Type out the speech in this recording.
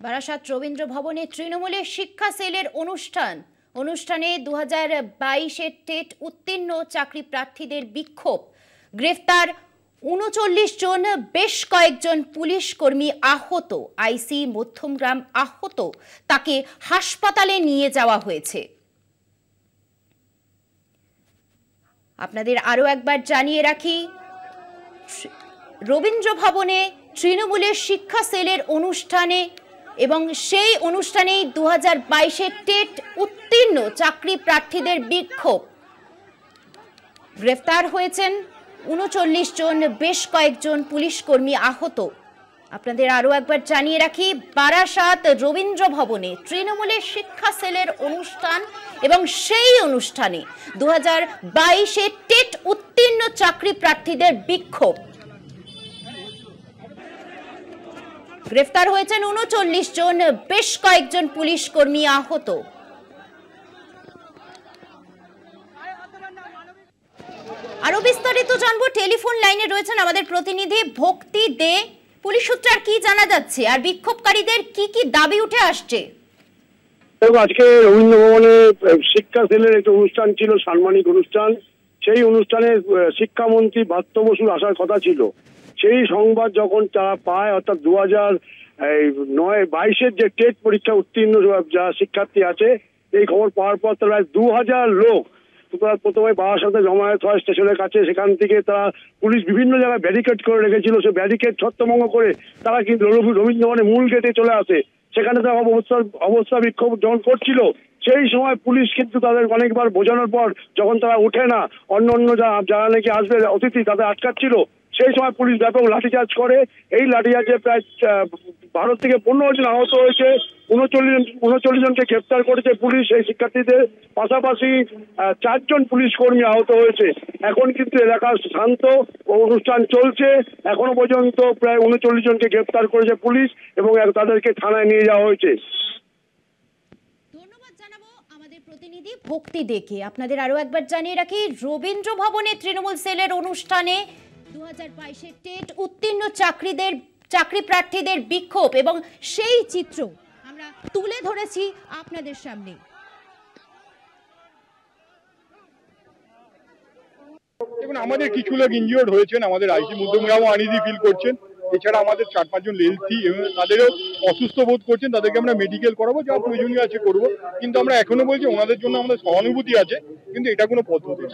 বারাসাত রবীন্দ্র ভবনে তৃণমূলের শিক্ষা সেলের অনুষ্ঠানে 2022-এর টেট উত্তীর্ণ চাকরি প্রার্থীদের বিক্ষোভ, গ্রেফতার ৩৯ জন, বেশ কয়েকজন পুলিশ কর্মী আহত, আইসি মধ্যমগ্রাম আহত, তাকে হাসপাতালে নিয়ে যাওয়া হয়েছে। আপনাদের আরো একবার জানিয়ে রাখি, রবীন্দ্র ভবনে তৃণমূলের শিক্ষা সেলের অনুষ্ঠানে এবং সেই অনুষ্ঠানেই 2022-এর টেট উত্তীর্ণ চাকরি প্রার্থীদের বিক্ষোভ, গ্রেফতার হয়েছেন ৩৯ জন, বেশ কয়েকজন পুলিশ কর্মী আহত। আপনাদের আরো একবার জানিয়ে রাখি, বারাসাত রবীন্দ্র ভবনে তৃণমূলের শিক্ষা সেলের অনুষ্ঠান এবং সেই অনুষ্ঠানে 2022-এর টেট উত্তীর্ণ চাকরি প্রার্থীদের বিক্ষোভ, গ্রেফতার হয়েছেন ৩৯ জন, বেশ কয়েকজন পুলিশ কর্মী আহত। আরো বিস্তারিত জানবো, টেলিফোন লাইনে রয়েছেন আমাদের প্রতিনিধি ভক্তি দে। পুলিশ সূত্রে আর কি জানা যাচ্ছে, আর বিক্ষোভকারীদের কি কি দাবি উঠে আসছে? আজকে রবীন্দ্র ভবনে শিক্ষা সেলের একটা অনুষ্ঠান ছিল, সাম্মানিক অনুষ্ঠান। সেই অনুষ্ঠানে শিক্ষামন্ত্রী ব্রাত্য বসুর আসার কথা ছিল। সেই সংবাদ যখন তারা পায়, অর্থাৎ 2022-এর যে টেট পরীক্ষা উত্তীর্ণ যা শিক্ষার্থী আছে, এই খবর পাওয়ার পর প্রায় 2000 লোক প্রথমে বারাসাতে জমায়েত হয় স্টেশনের কাছে। সেখান থেকে তারা পুলিশ বিভিন্ন জায়গায় ব্যারিকেড করে রেখেছিল, সে ব্যারিকেড ছত্রভঙ্গ করে তারা কিন্তু রবীন্দ্র ভবনের মূল গেটে চলে আসে। সেখানে তারা অবস্থা বিক্ষোভ যখন করছিল, সেই সময় পুলিশ কিন্তু তাদের অনেকবার বোঝানোর পর যখন তারা ওঠে না, অন্য যারা নাকি আসবে অতিথি তাদের আটকাচ্ছিল, সেই সময় পুলিশ ব্যাপক লাঠিচার্জ করে। এই লাঠিচার্জে প্রায় 12 থেকে 15 জন আহত হয়েছে, 39 জনকে গ্রেপ্তার করেছে পুলিশ। এই শিক্ষার্থীদের পাশাপাশি 4 জন পুলিশ কর্মী আহত হয়েছে। এখন কিন্তু এলাকা শান্ত, অনুষ্ঠান চলছে। এখনো পর্যন্ত প্রায় 39 জনকে গ্রেপ্তার করেছে পুলিশ এবং তাদেরকে থানায় নিয়ে যাওয়া হয়েছে। ধন্যবাদ জানাবো আমাদের প্রতিনিধি ভক্তি দেকে। আপনাদের আরো একবার জানিয়ে রাখি, রবীন্দ্র ভবনে তৃণমূল সেলের অনুষ্ঠানে 2022-এর টেট উত্তীর্ণ চাকরি প্রার্থীদের বিক্ষোভ এবং সেই চিত্র আমরা তুলে ধরেছি আপনাদের সামনে। দেখুন, আমাদের কিছু লোক ইনজিওর্ড হয়েছেন, আমাদের আইসি মধ্যমগ্রামও আনইজি ফিল করছেন। এছাড়া আমাদের 4-5 জন হেলথি এবং তাদেরও অসুস্থ বোধ করছেন, তাদেরকে আমরা মেডিকেল করাবো, যা প্রয়োজনীয় আছে করবো। কিন্তু আমরা এখনো বলছি ওনাদের জন্য আমাদের সহানুভূতি আছে, কিন্তু এটা কোনো পদ্ধতি না।